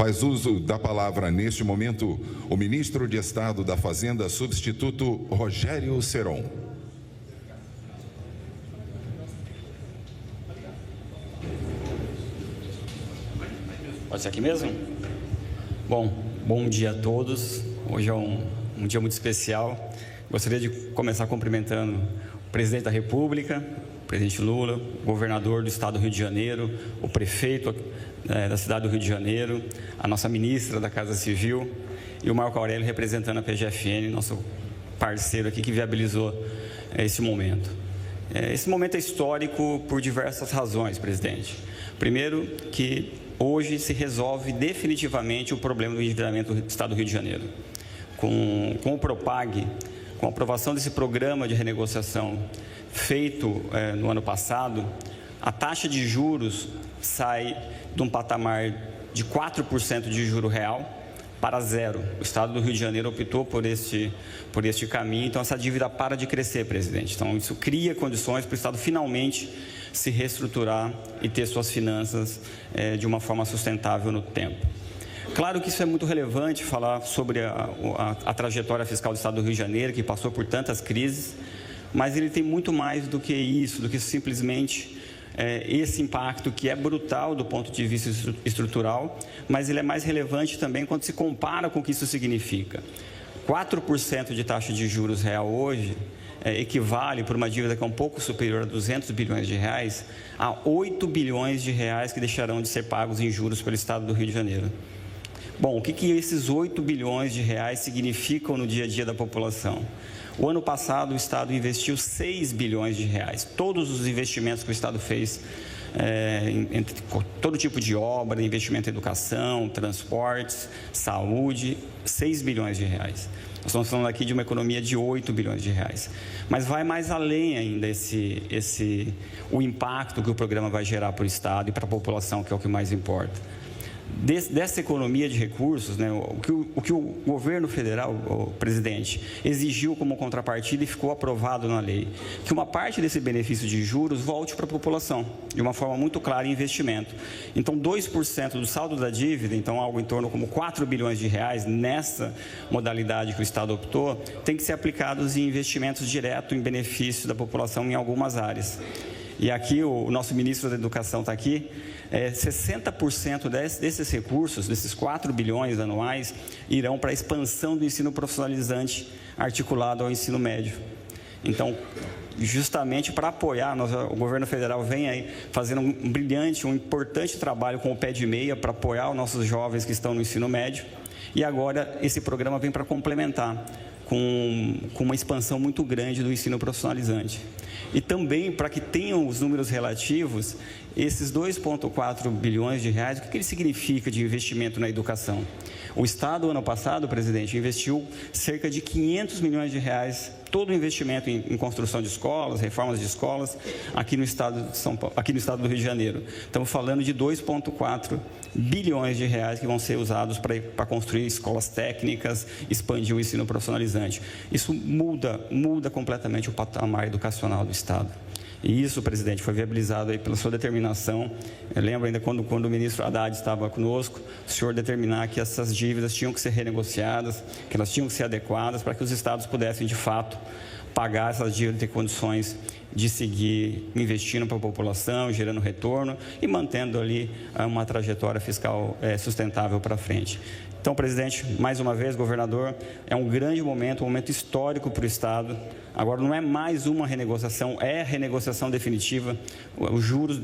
Faz uso da palavra, neste momento, o ministro de Estado da Fazenda, substituto Rogério Seron. Pode ser aqui mesmo? Bom dia a todos. Hoje é um dia muito especial. Gostaria de começar cumprimentando o presidente da República, o presidente Lula, o governador do estado do Rio de Janeiro, o prefeito da cidade do Rio de Janeiro, a nossa ministra da Casa Civil e o Marco Aurélio representando a PGFN, nosso parceiro aqui que viabilizou esse momento. Esse momento é histórico por diversas razões, presidente. Primeiro, que hoje se resolve definitivamente o problema do endividamento do estado do Rio de Janeiro. Com o Propag, com a aprovação desse programa de renegociação feito no ano passado, a taxa de juros sai de um patamar de 4% de juro real para zero. O estado do Rio de Janeiro optou por este caminho, então essa dívida para de crescer, presidente. Então isso cria condições para o estado finalmente se reestruturar e ter suas finanças de uma forma sustentável no tempo. Claro que isso é muito relevante, falar sobre a trajetória fiscal do estado do Rio de Janeiro, que passou por tantas crises, mas ele tem muito mais do que isso, do que simplesmente esse impacto que é brutal do ponto de vista estrutural, mas ele é mais relevante também quando se compara com o que isso significa. 4% de taxa de juros real hoje equivale, por uma dívida que é um pouco superior a 200 bilhões de reais, a 8 bilhões de reais que deixarão de ser pagos em juros pelo estado do Rio de Janeiro. Bom, o que esses 8 bilhões de reais significam no dia a dia da população? O ano passado, o Estado investiu 6 bilhões de reais. Todos os investimentos que o Estado fez, entre todo tipo de obra, investimento em educação, transportes, saúde, 6 bilhões de reais. Nós estamos falando aqui de uma economia de 8 bilhões de reais. Mas vai mais além ainda o impacto que o programa vai gerar para o Estado e para a população, que é o que mais importa. Dessa economia de recursos, né, o que o governo federal, o presidente, exigiu como contrapartida e ficou aprovado na lei, que uma parte desse benefício de juros volte para a população, de uma forma muito clara em investimento. Então, 2% do saldo da dívida, então algo em torno como 4 bilhões de reais, nessa modalidade que o Estado optou, tem que ser aplicados em investimentos diretos em benefício da população em algumas áreas. E aqui o nosso ministro da Educação está aqui, 60% desses recursos, desses 4 bilhões anuais, irão para a expansão do ensino profissionalizante articulado ao ensino médio. Então, justamente para apoiar, o governo federal vem aí fazendo um importante trabalho com o pé de meia para apoiar os nossos jovens que estão no ensino médio. E agora esse programa vem para complementar com uma expansão muito grande do ensino profissionalizante. E também, para que tenham os números relativos, esses 2,4 bilhões de reais, o que ele significa de investimento na educação? O Estado, ano passado, presidente, investiu cerca de 500 milhões de reais, todo o investimento em construção de escolas, reformas de escolas, aqui no estado de São Paulo, aqui no estado do Rio de Janeiro. Estamos falando de 2,4 bilhões de reais que vão ser usados para construir escolas técnicas, expandir o ensino profissionalizante. Isso muda completamente o patamar educacional do Estado. E isso, presidente, foi viabilizado aí pela sua determinação. Eu lembro ainda quando o ministro Haddad estava conosco, o senhor determinar que essas dívidas tinham que ser renegociadas, que elas tinham que ser adequadas para que os estados pudessem, de fato, pagar essas dívidas e ter condições de seguir investindo para a população, gerando retorno e mantendo ali uma trajetória fiscal sustentável para frente. Então, presidente, mais uma vez, governador, é um grande momento, um momento histórico para o Estado. Agora, não é mais uma renegociação, é renegociação definitiva. Os juros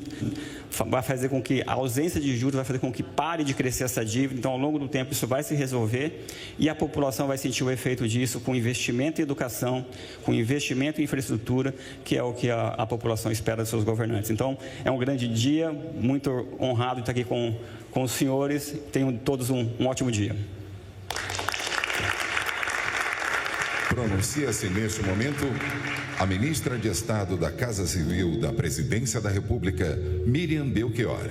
vai fazer com que, a ausência de juros vai fazer com que pare de crescer essa dívida. Então, ao longo do tempo, isso vai se resolver e a população vai sentir o efeito disso com investimento em educação, com investimento em infraestrutura, que é o que a população espera dos seus governantes. Então, é um grande dia, muito honrado de estar aqui com os senhores. Tenham todos um ótimo dia. Pronuncia-se neste momento a ministra de Estado da Casa Civil da Presidência da República, Miriam Belchior.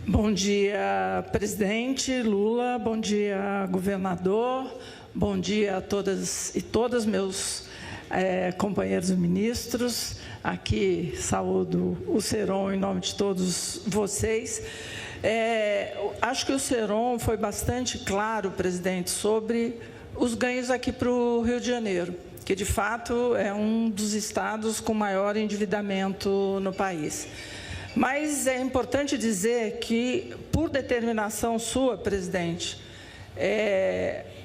Bom dia, presidente Lula, bom dia, governador, bom dia a todas e todos meus companheiros ministros. Aqui saúdo o Seron em nome de todos vocês. Acho que o Seron foi bastante claro, presidente, sobre os ganhos aqui para o Rio de Janeiro, que de fato é um dos estados com maior endividamento no país. Mas é importante dizer que, por determinação sua, presidente,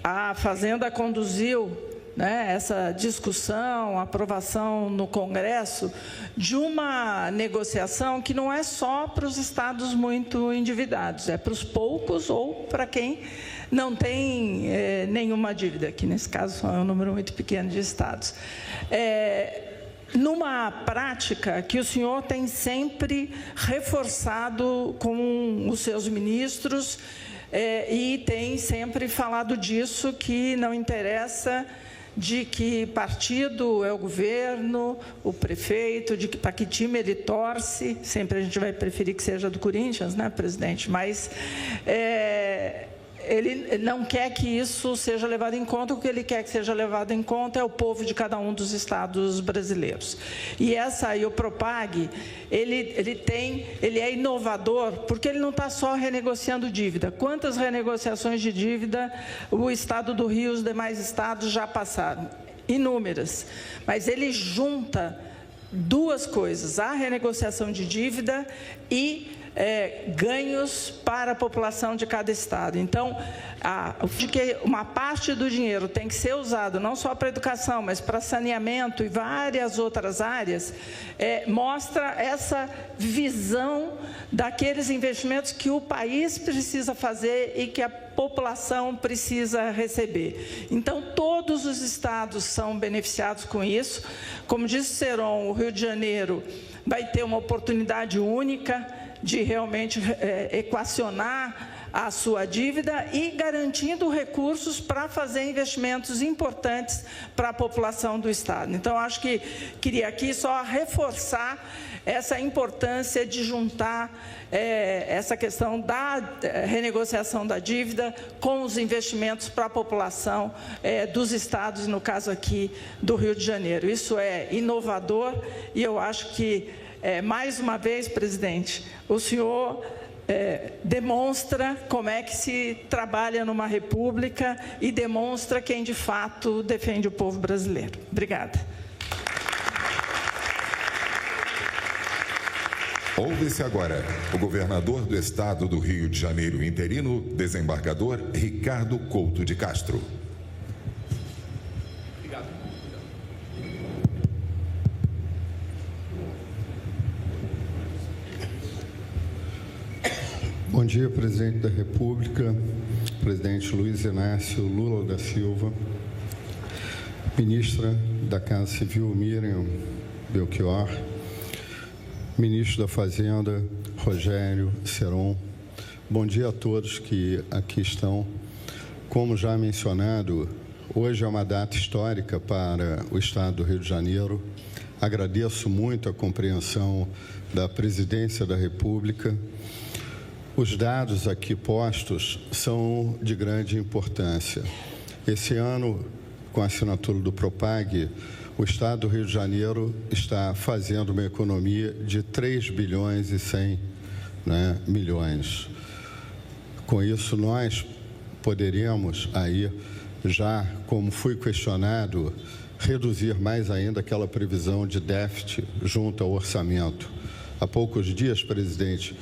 a Fazenda conduziu, né, essa discussão, aprovação no Congresso de uma negociação que não é só para os estados muito endividados, é para os poucos ou para quem não tem nenhuma dívida, que nesse caso é um número muito pequeno de estados. Numa prática que o senhor tem sempre reforçado com os seus ministros e tem sempre falado disso, que não interessa de que partido é o governo, o prefeito, de que para que time ele torce. Sempre a gente vai preferir que seja do Corinthians, né, presidente? Mas ele não quer que isso seja levado em conta. O que ele quer que seja levado em conta é o povo de cada um dos estados brasileiros. E essa aí, o Propag, ele é inovador, porque ele não está só renegociando dívida. Quantas renegociações de dívida o estado do Rio e os demais estados já passaram? Inúmeras. Mas ele junta duas coisas: a renegociação de dívida e ganhos para a população de cada estado. Então, de que uma parte do dinheiro tem que ser usado não só para educação, mas para saneamento e várias outras áreas, mostra essa visão daqueles investimentos que o país precisa fazer e que a população precisa receber. Então, todos os estados são beneficiados com isso. Como disse o Seron, o Rio de Janeiro vai ter uma oportunidade única de realmente equacionar a sua dívida e garantindo recursos para fazer investimentos importantes para a população do estado. Então, acho que queria aqui só reforçar essa importância de juntar essa questão da renegociação da dívida com os investimentos para a população dos estados, e no caso aqui do Rio de Janeiro. Isso é inovador e eu acho que, mais uma vez, presidente, o senhor demonstra como é que se trabalha numa república e demonstra quem de fato defende o povo brasileiro. Obrigada. Ouve-se agora o governador do estado do Rio de Janeiro interino, desembargador Ricardo Couto de Castro. Obrigado. Bom dia, presidente da República, presidente Luiz Inácio Lula da Silva, ministra da Casa Civil Miriam Belchior, ministro da Fazenda Rogério Seron. Bom dia a todos que aqui estão. Como já mencionado, hoje é uma data histórica para o estado do Rio de Janeiro. Agradeço muito a compreensão da Presidência da República. Os dados aqui postos são de grande importância. Esse ano, com a assinatura do Propag, o estado do Rio de Janeiro está fazendo uma economia de 3 bilhões e 100 milhões. Com isso, nós poderemos aí, já como fui questionado, reduzir mais ainda aquela previsão de déficit junto ao orçamento. Há poucos dias, presidente,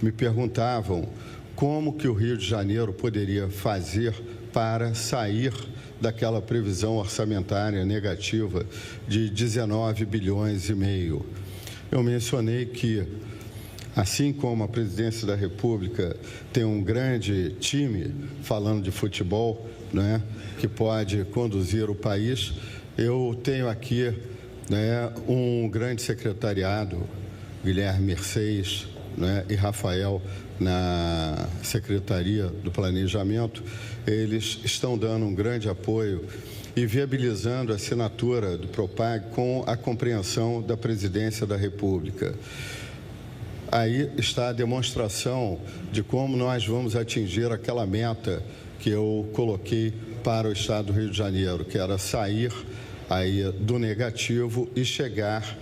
me perguntavam como que o Rio de Janeiro poderia fazer para sair daquela previsão orçamentária negativa de 19 bilhões e meio. Eu mencionei que, assim como a Presidência da República tem um grande time, falando de futebol, que pode conduzir o país, eu tenho aqui um grande secretariado, Guilherme Mercedes e Rafael, na Secretaria do Planejamento. Eles estão dando um grande apoio e viabilizando a assinatura do Propag com a compreensão da Presidência da República. Aí está a demonstração de como nós vamos atingir aquela meta que eu coloquei para o estado do Rio de Janeiro, que era sair aí do negativo e chegar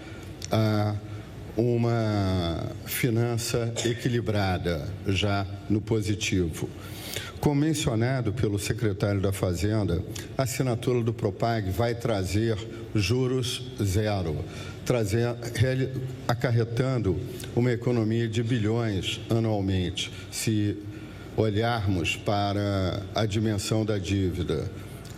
a uma finança equilibrada, já no positivo. Como mencionado pelo secretário da Fazenda, a assinatura do Propag vai trazer juros zero, acarretando uma economia de bilhões anualmente, se olharmos para a dimensão da dívida,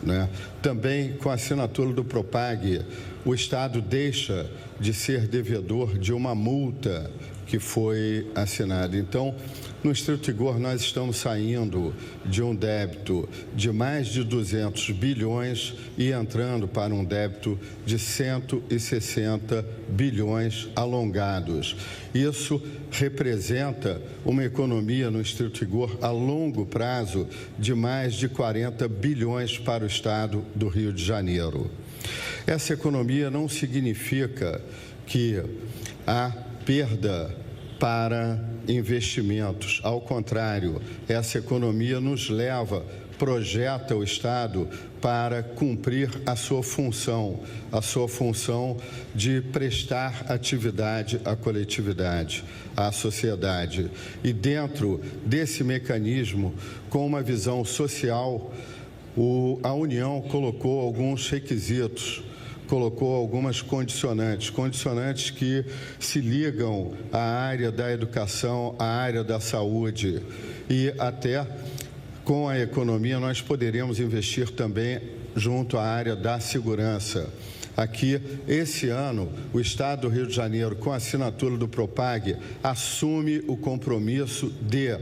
né? Também, com a assinatura do Propag, o Estado deixa de ser devedor de uma multa que foi assinada. Então, no estrito rigor, nós estamos saindo de um débito de mais de 200 bilhões e entrando para um débito de 160 bilhões alongados. Isso representa uma economia, no estrito rigor, a longo prazo, de mais de 40 bilhões para o Estado do Rio de Janeiro. Essa economia não significa que há perda para investimentos. Ao contrário, essa economia nos leva, projeta o Estado para cumprir a sua função de prestar atividade à coletividade, à sociedade. E dentro desse mecanismo, com uma visão social, a União colocou alguns requisitos, colocou algumas condicionantes que se ligam à área da educação, à área da saúde, e até com a economia nós poderemos investir também junto à área da segurança. Aqui, esse ano, o Estado do Rio de Janeiro, com a assinatura do Propag, assume o compromisso de,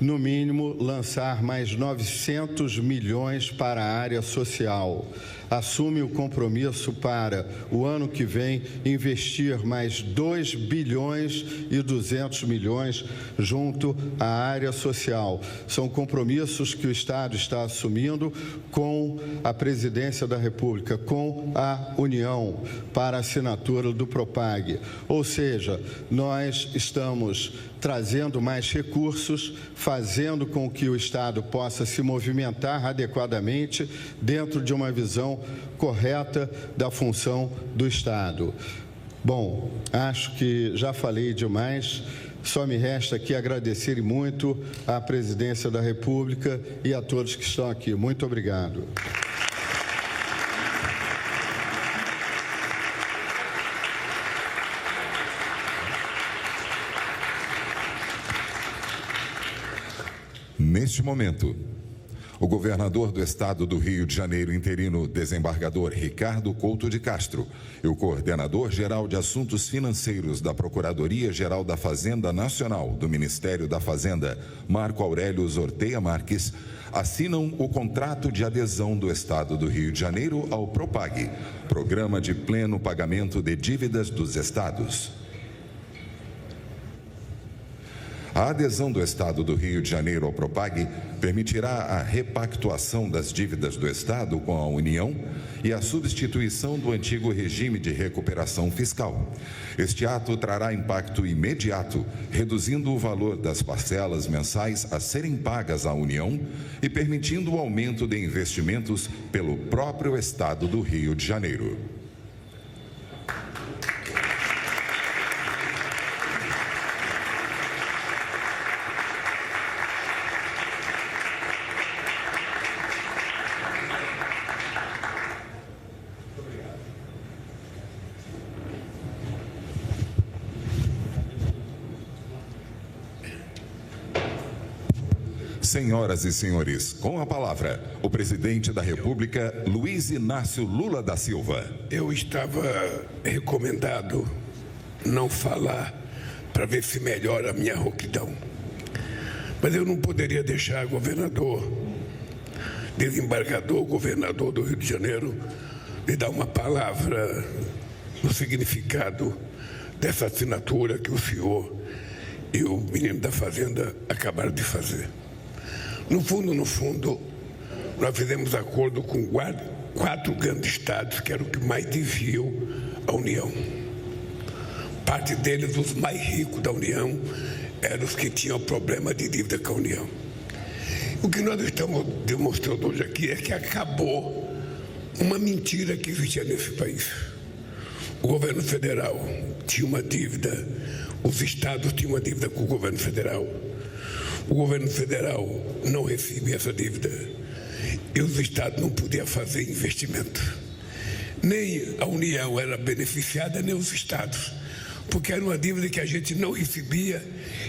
no mínimo, lançar mais 900 milhões para a área social. Assume o compromisso para, o ano que vem, investir mais 2 bilhões e 200 milhões junto à área social. São compromissos que o Estado está assumindo com a Presidência da República, com a União, para a assinatura do Propag. Ou seja, nós estamos trazendo mais recursos, fazendo com que o Estado possa se movimentar adequadamente dentro de uma visão correta da função do Estado. Bom, acho que já falei demais, só me resta aqui agradecer muito à Presidência da República e a todos que estão aqui. Muito obrigado. Neste momento, o governador do Estado do Rio de Janeiro, interino desembargador Ricardo Couto de Castro, e o coordenador-geral de Assuntos Financeiros da Procuradoria-Geral da Fazenda Nacional do Ministério da Fazenda, Marco Aurélio Zorteia Marques, assinam o contrato de adesão do Estado do Rio de Janeiro ao Propag, Programa de Pleno Pagamento de Dívidas dos Estados. A adesão do Estado do Rio de Janeiro ao Propag permitirá a repactuação das dívidas do Estado com a União e a substituição do antigo regime de recuperação fiscal. Este ato trará impacto imediato, reduzindo o valor das parcelas mensais a serem pagas à União e permitindo o aumento de investimentos pelo próprio Estado do Rio de Janeiro. Senhoras e senhores, com a palavra, o presidente da República, Luiz Inácio Lula da Silva. Eu estava recomendado não falar para ver se melhora a minha rouquidão. Mas eu não poderia deixar governador, desembargador, governador do Rio de Janeiro, de dar uma palavra no significado dessa assinatura que o senhor e o menino da Fazenda acabaram de fazer. No fundo, nós fizemos acordo com 4 grandes estados, que eram os que mais deviam à União. Parte deles, os mais ricos da União, eram os que tinham problema de dívida com a União. O que nós estamos demonstrando hoje aqui é que acabou uma mentira que existia nesse país. O governo federal tinha uma dívida, os estados tinham uma dívida com o governo federal. O governo federal não recebia essa dívida e os estados não podiam fazer investimento. Nem a União era beneficiada, nem os estados, porque era uma dívida que a gente não recebia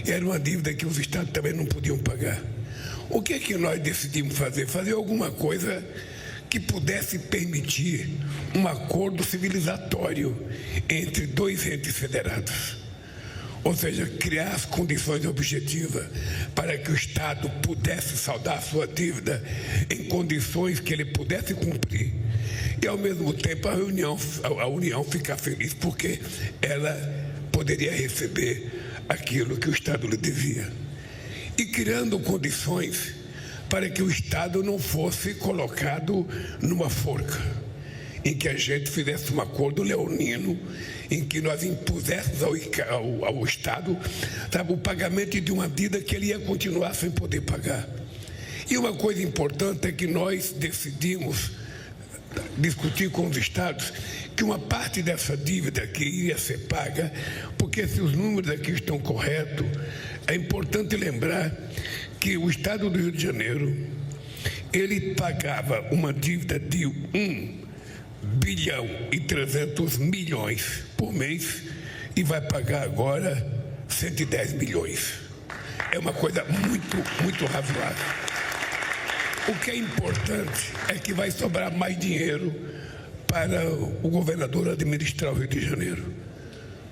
e era uma dívida que os estados também não podiam pagar. O que é que nós decidimos fazer? Fazer alguma coisa que pudesse permitir um acordo civilizatório entre dois entes federados. Ou seja, criar as condições objetivas para que o Estado pudesse saldar a sua dívida em condições que ele pudesse cumprir. E, ao mesmo tempo, a União ficar feliz porque ela poderia receber aquilo que o Estado lhe devia. E criando condições para que o Estado não fosse colocado numa forca, em que a gente fizesse um acordo leonino, em que nós impuséssemos ao Estado, sabe, o pagamento de uma dívida que ele ia continuar sem poder pagar. E uma coisa importante é que nós decidimos discutir com os estados que uma parte dessa dívida que iria ser paga, porque se os números aqui estão corretos, é importante lembrar que o estado do Rio de Janeiro, ele pagava uma dívida de 1,3 bilhão por mês e vai pagar agora 110 milhões. É uma coisa muito razoável. O que é importante é que vai sobrar mais dinheiro para o governador administrar o Rio de Janeiro.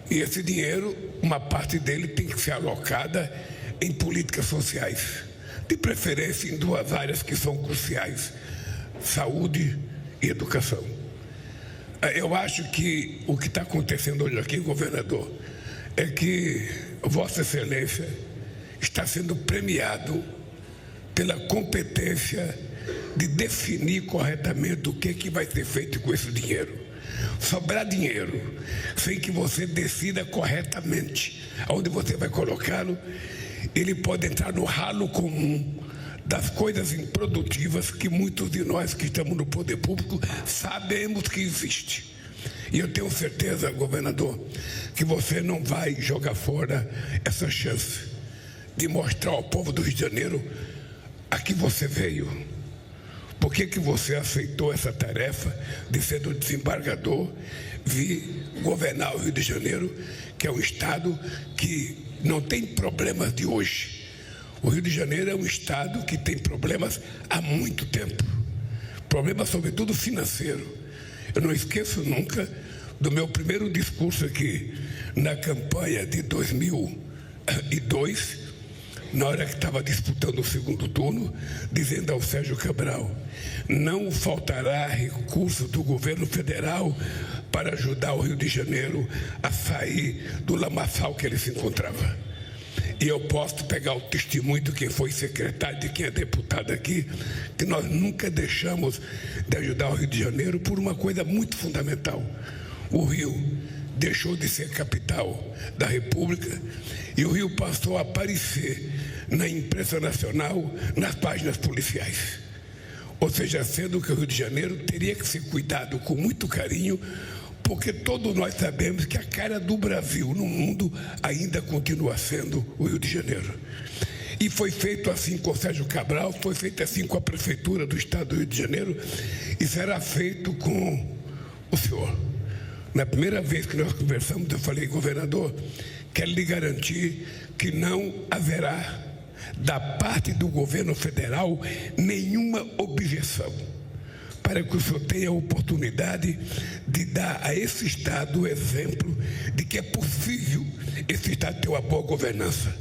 E esse dinheiro, uma parte dele tem que ser alocada em políticas sociais, de preferência em duas áreas que são cruciais: saúde e educação. Eu acho que o que está acontecendo hoje aqui, governador, é que Vossa Excelência está sendo premiado pela competência de definir corretamente o que vai ser feito com esse dinheiro. Sobrar dinheiro sem que você decida corretamente aonde você vai colocá-lo, ele pode entrar no ralo comum das coisas improdutivas que muitos de nós que estamos no poder público sabemos que existe. E eu tenho certeza, governador, que você não vai jogar fora essa chance de mostrar ao povo do Rio de Janeiro a que você veio. Por que você aceitou essa tarefa de ser do desembargador, vir governar o Rio de Janeiro, que é um estado que não tem problemas de hoje. O Rio de Janeiro é um estado que tem problemas há muito tempo. Problemas, sobretudo, financeiro. Eu não esqueço nunca do meu primeiro discurso aqui na campanha de 2002, na hora que estava disputando o segundo turno, dizendo ao Sérgio Cabral: não faltará recurso do governo federal para ajudar o Rio de Janeiro a sair do lamaçal que ele se encontrava. E eu posso pegar o testemunho de quem foi secretário, de quem é deputado aqui, que nós nunca deixamos de ajudar o Rio de Janeiro por uma coisa muito fundamental. O Rio deixou de ser capital da República e o Rio passou a aparecer na imprensa nacional, nas páginas policiais. Ou seja, sendo que o Rio de Janeiro teria que ser cuidado com muito carinho, porque todos nós sabemos que a cara do Brasil no mundo ainda continua sendo o Rio de Janeiro. E foi feito assim com o Sérgio Cabral, foi feito assim com a Prefeitura do Estado do Rio de Janeiro e será feito com o senhor. Na primeira vez que nós conversamos, eu falei: governador, quero lhe garantir que não haverá, da parte do governo federal, nenhuma objeção, para que o senhor tenha a oportunidade de dar a esse Estado o exemplo de que é possível esse Estado ter uma boa governança,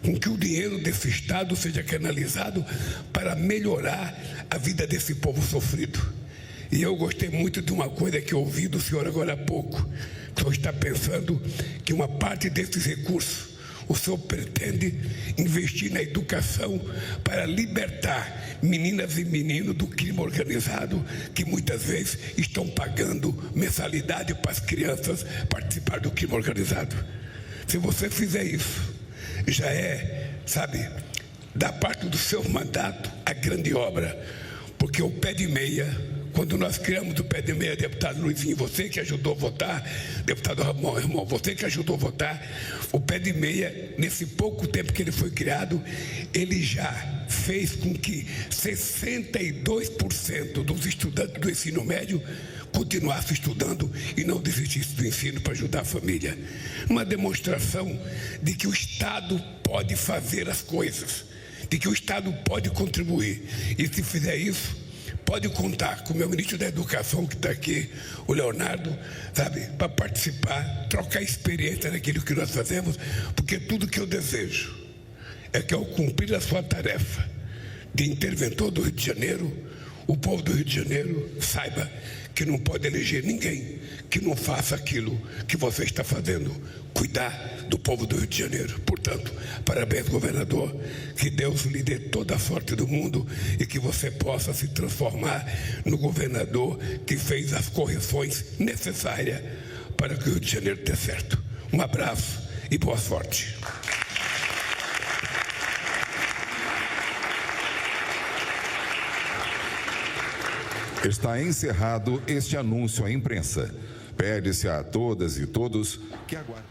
com que o dinheiro desse Estado seja canalizado para melhorar a vida desse povo sofrido. E eu gostei muito de uma coisa que eu ouvi do senhor agora há pouco, que o senhor está pensando que uma parte desses recursos o senhor pretende investir na educação para libertar meninas e meninos do crime organizado, que muitas vezes estão pagando mensalidade para as crianças participar do crime organizado. Se você fizer isso, já é, sabe, da parte do seu mandato, a grande obra, porque o pé de meia, Quando nós criamos o pé de meia, deputado Luizinho, você que ajudou a votar, deputado Ramon, irmão, você que ajudou a votar, o pé de meia, nesse pouco tempo que ele foi criado, ele já fez com que 62% dos estudantes do ensino médio continuassem estudando e não desistissem do ensino para ajudar a família. Uma demonstração de que o Estado pode fazer as coisas, de que o Estado pode contribuir. E se fizer isso, pode contar com o meu ministro da Educação, que está aqui, o Leonardo, sabe, para participar, trocar experiência naquilo que nós fazemos, porque tudo que eu desejo é que, ao cumprir a sua tarefa de interventor do Rio de Janeiro, o povo do Rio de Janeiro saiba que não pode eleger ninguém que não faça aquilo que você está fazendo, cuidar do povo do Rio de Janeiro. Portanto, parabéns, governador, que Deus lhe dê toda a sorte do mundo e que você possa se transformar no governador que fez as correções necessárias para que o Rio de Janeiro dê certo. Um abraço e boa sorte. Está encerrado este anúncio à imprensa. Pede-se a todas e todos que aguardem.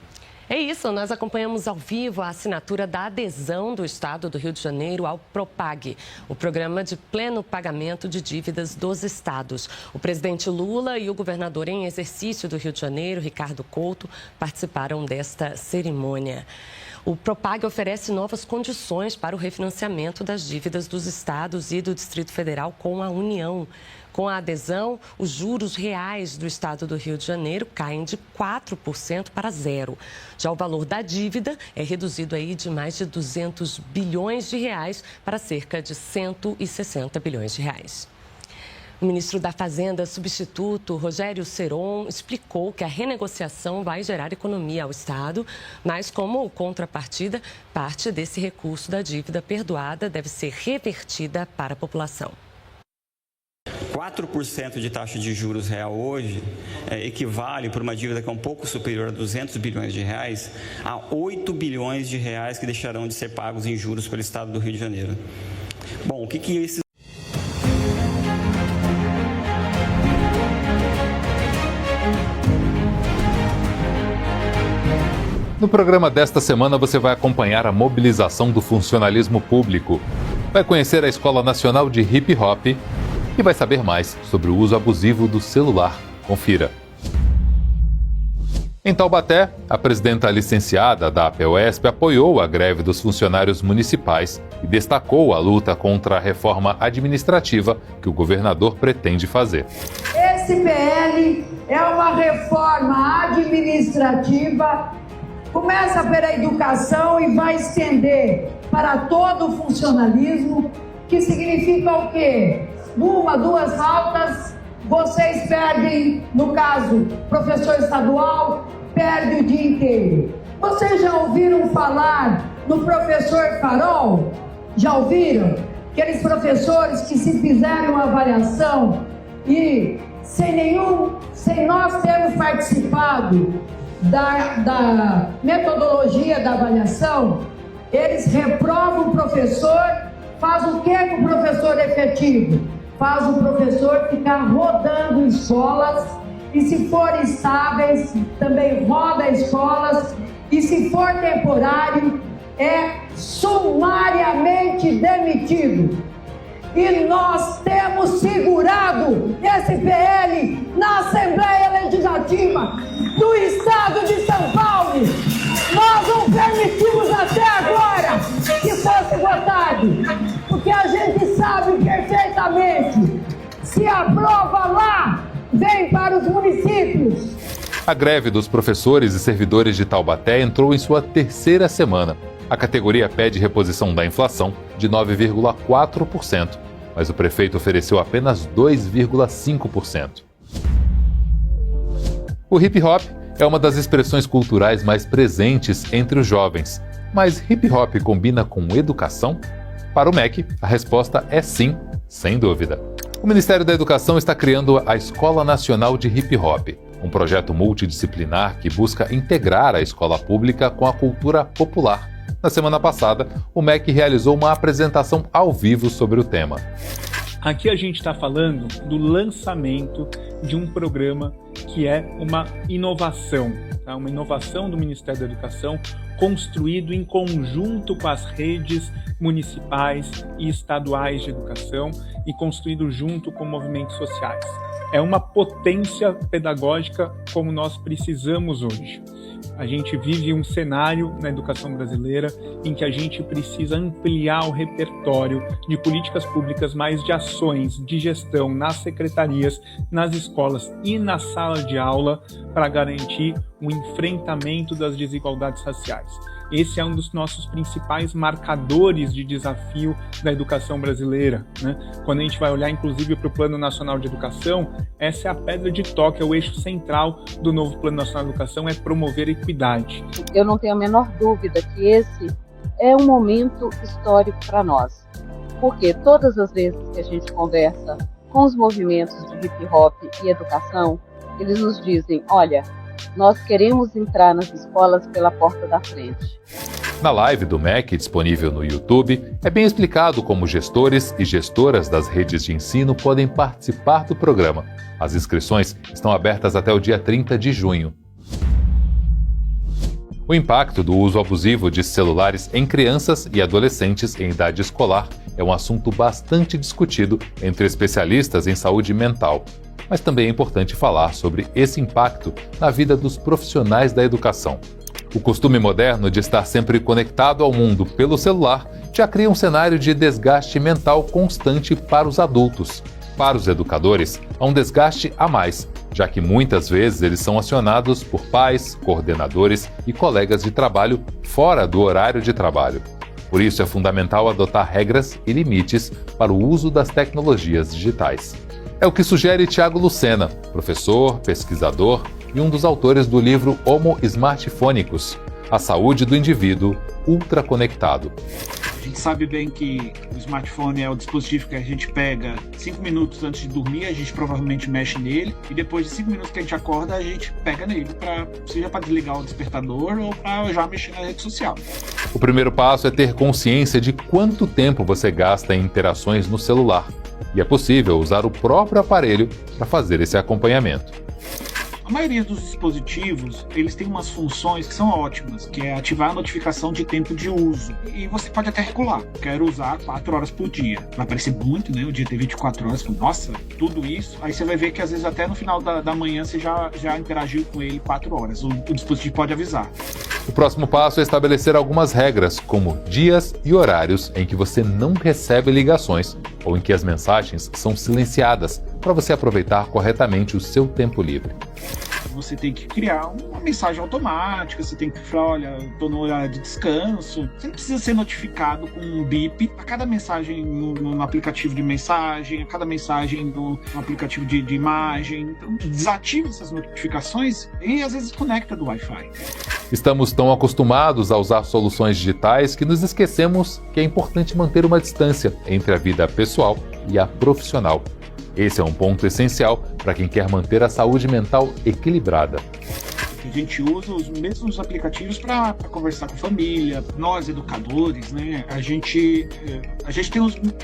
É isso, nós acompanhamos ao vivo a assinatura da adesão do Estado do Rio de Janeiro ao PROPAG, o Programa de Pleno Pagamento de Dívidas dos Estados. O presidente Lula e o governador em exercício do Rio de Janeiro, Ricardo Couto, participaram desta cerimônia. O PROPAG oferece novas condições para o refinanciamento das dívidas dos estados e do Distrito Federal com a União. Com a adesão, os juros reais do estado do Rio de Janeiro caem de 4% para 0%. Já o valor da dívida é reduzido aí de mais de 200 bilhões de reais para cerca de 160 bilhões de reais. O ministro da Fazenda substituto, Rogério Seron, explicou que a renegociação vai gerar economia ao Estado, mas como contrapartida, parte desse recurso da dívida perdoada deve ser revertida para a população. 4% de taxa de juros real hoje equivale, por uma dívida que é um pouco superior a 200 bilhões de reais, a 8 bilhões de reais que deixarão de ser pagos em juros pelo Estado do Rio de Janeiro. Bom, o que esses... No programa desta semana você vai acompanhar a mobilização do funcionalismo público, vai conhecer a Escola Nacional de Hip Hop e vai saber mais sobre o uso abusivo do celular. Confira. Em Taubaté, a presidenta licenciada da APUESP apoiou a greve dos funcionários municipais e destacou a luta contra a reforma administrativa que o governador pretende fazer. Esse PL é uma reforma administrativa, começa pela educação e vai estender para todo o funcionalismo, que significa o quê? Uma, duas faltas, vocês perdem, no caso, professor estadual, perde o dia inteiro. Vocês já ouviram falar no professor Farol? Já ouviram? Aqueles professores que se fizeram uma avaliação e sem nós termos participado da metodologia da avaliação, eles reprovam o professor, faz o que com o professor efetivo? Faz o professor ficar rodando escolas e, se for estáveis, também roda escolas e, se for temporário, é sumariamente demitido. E nós temos segurado esse PL na Assembleia Legislativa do Estado de São Paulo. Nós não permitimos até agora que fosse votado, porque a gente sabe perfeitamente, se aprova lá, vem para os municípios. A greve dos professores e servidores de Taubaté entrou em sua terceira semana. A categoria pede reposição da inflação de 9,4%, mas o prefeito ofereceu apenas 2,5%. O hip hop é uma das expressões culturais mais presentes entre os jovens, mas hip hop combina com educação? Para o MEC, a resposta é sim, sem dúvida. O Ministério da Educação está criando a Escola Nacional de Hip Hop, um projeto multidisciplinar que busca integrar a escola pública com a cultura popular. Na semana passada, o MEC realizou uma apresentação ao vivo sobre o tema. Aqui a gente está falando do lançamento de um programa que é uma inovação, tá? Uma inovação do Ministério da Educação, construído em conjunto com as redes municipais e estaduais de educação e construído junto com movimentos sociais. É uma potência pedagógica como nós precisamos hoje. A gente vive um cenário na educação brasileira em que a gente precisa ampliar o repertório de políticas públicas, mais de ações de gestão nas secretarias, nas escolas e na sala de aula para garantir o enfrentamento das desigualdades raciais. Esse é um dos nossos principais marcadores de desafio da educação brasileira, né? Quando a gente vai olhar, inclusive, para o Plano Nacional de Educação, essa é a pedra de toque, é o eixo central do novo Plano Nacional de Educação, é promover a equidade. Eu não tenho a menor dúvida que esse é um momento histórico para nós, porque todas as vezes que a gente conversa com os movimentos de hip hop e educação, eles nos dizem, olha, nós queremos entrar nas escolas pela porta da frente. Na live do MEC, disponível no YouTube, é bem explicado como gestores e gestoras das redes de ensino podem participar do programa. As inscrições estão abertas até o dia 30 de junho. O impacto do uso abusivo de celulares em crianças e adolescentes em idade escolar é um assunto bastante discutido entre especialistas em saúde mental. Mas também é importante falar sobre esse impacto na vida dos profissionais da educação. O costume moderno de estar sempre conectado ao mundo pelo celular já cria um cenário de desgaste mental constante para os adultos. Para os educadores, há um desgaste a mais, já que muitas vezes eles são acionados por pais, coordenadores e colegas de trabalho fora do horário de trabalho. Por isso é fundamental adotar regras e limites para o uso das tecnologias digitais. É o que sugere Tiago Lucena, professor, pesquisador e um dos autores do livro Homo Smartphonicus, a saúde do indivíduo ultraconectado. A gente sabe bem que o smartphone é o dispositivo que a gente pega 5 minutos antes de dormir, a gente provavelmente mexe nele, e depois de 5 minutos que a gente acorda, a gente pega nele, seja para desligar o despertador ou para já mexer na rede social. O primeiro passo é ter consciência de quanto tempo você gasta em interações no celular. E é possível usar o próprio aparelho para fazer esse acompanhamento. A maioria dos dispositivos, eles têm umas funções que são ótimas, que é ativar a notificação de tempo de uso. E você pode até regular. Quero usar 4 horas por dia. Vai parecer muito, né? O dia tem 24 horas. Nossa, tudo isso. Aí você vai ver que às vezes até no final da manhã você já interagiu com ele 4 horas. O dispositivo pode avisar. O próximo passo é estabelecer algumas regras, como dias e horários em que você não recebe ligações ou em que as mensagens são silenciadas, para você aproveitar corretamente o seu tempo livre. Você tem que criar uma mensagem automática, você tem que falar, olha, estou no horário de descanso. Você não precisa ser notificado com um bip a cada mensagem no aplicativo de mensagem, a cada mensagem no aplicativo de imagem. Então, desativa essas notificações e às vezes conecta do Wi-Fi. Estamos tão acostumados a usar soluções digitais que nos esquecemos que é importante manter uma distância entre a vida pessoal e a profissional. Esse é um ponto essencial para quem quer manter a saúde mental equilibrada. A gente usa os mesmos aplicativos para conversar com a família. Nós, educadores, né, a gente tem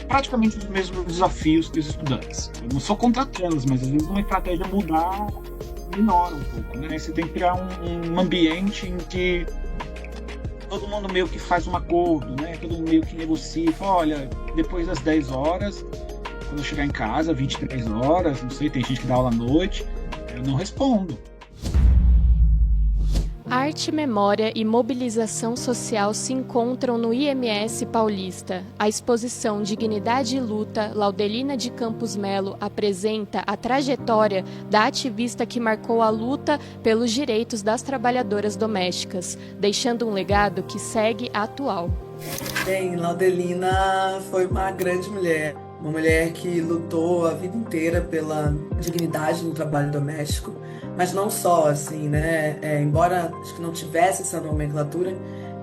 praticamente os mesmos desafios que os estudantes. Eu não sou contra elas, mas às vezes uma estratégia mudar minora um pouco, né? Você tem que criar um ambiente em que todo mundo meio que faz um acordo, né? Todo mundo meio que negocia, fala, olha, depois das 10 horas, quando eu chegar em casa, 23 horas, não sei, tem gente que dá aula à noite, eu não respondo. Arte, memória e mobilização social se encontram no IMS Paulista. A exposição Dignidade e Luta, Laudelina de Campos Melo, apresenta a trajetória da ativista que marcou a luta pelos direitos das trabalhadoras domésticas, deixando um legado que segue atual. Bem, Laudelina foi uma grande mulher. Uma mulher que lutou a vida inteira pela dignidade no trabalho doméstico, mas não só, assim, né? Embora acho que não tivesse essa nomenclatura,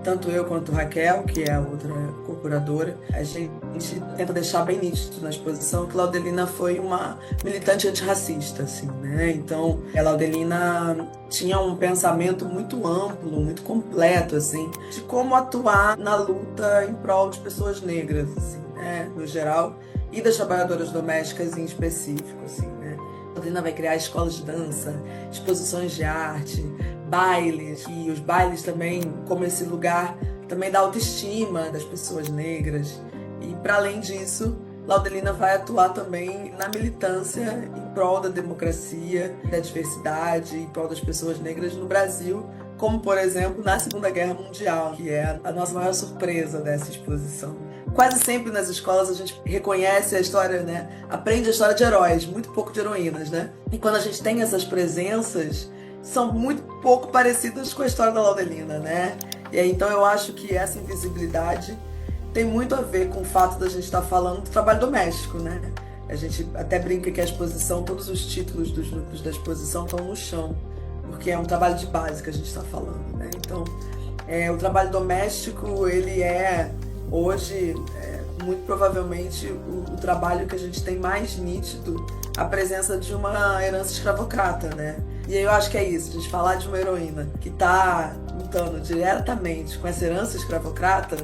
tanto eu quanto Raquel, que é a outra corporadora, a gente tenta deixar bem nítido na exposição que Laudelina foi uma militante antirracista, assim, né? Então, a Laudelina tinha um pensamento muito amplo, muito completo, assim, de como atuar na luta em prol de pessoas negras, assim, né? No geral. e das trabalhadoras domésticas em específico, assim, né? A Laudelina vai criar escolas de dança, exposições de arte, bailes, e os bailes também como esse lugar também da autoestima das pessoas negras. E para além disso, Laudelina vai atuar também na militância em prol da democracia, da diversidade, em prol das pessoas negras no Brasil, como, por exemplo, na Segunda Guerra Mundial, que é a nossa maior surpresa dessa exposição. Quase sempre nas escolas a gente reconhece a história, né? Aprende a história de heróis, muito pouco de heroínas, né? E quando a gente tem essas presenças, são muito pouco parecidas com a história da Laudelina, né? E aí, então eu acho que essa invisibilidade tem muito a ver com o fato da gente estar falando do trabalho doméstico, né? A gente até brinca que a exposição, todos os títulos dos núcleos da exposição estão no chão, porque é um trabalho de base que a gente está falando, né? Então, o trabalho doméstico, ele é, hoje, muito provavelmente, o trabalho que a gente tem mais nítido, a presença de uma herança escravocrata, né? E aí eu acho que é isso, a gente falar de uma heroína que está lutando diretamente com essa herança escravocrata,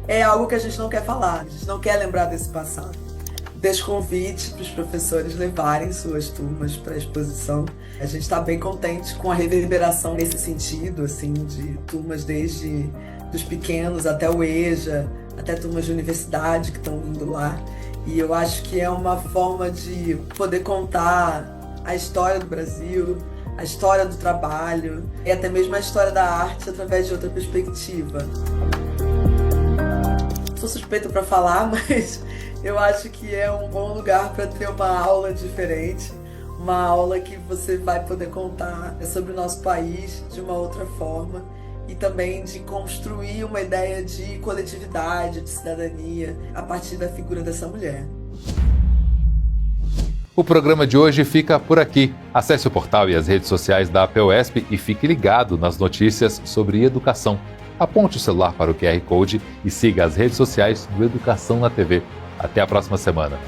é algo que a gente não quer falar, a gente não quer lembrar desse passado. Deixo convite para os professores levarem suas turmas para a exposição. A gente está bem contente com a reverberação nesse sentido, assim, de turmas desde dos pequenos até o EJA, até turmas de universidade que estão indo lá. E eu acho que é uma forma de poder contar a história do Brasil, a história do trabalho e até mesmo a história da arte através de outra perspectiva. Sou suspeita para falar, mas eu acho que é um bom lugar para ter uma aula diferente, uma aula que você vai poder contar sobre o nosso país de uma outra forma e também de construir uma ideia de coletividade, de cidadania, a partir da figura dessa mulher. O programa de hoje fica por aqui. Acesse o portal e as redes sociais da APUESP e fique ligado nas notícias sobre educação. Aponte o celular para o QR Code e siga as redes sociais do Educação na TV. Até a próxima semana.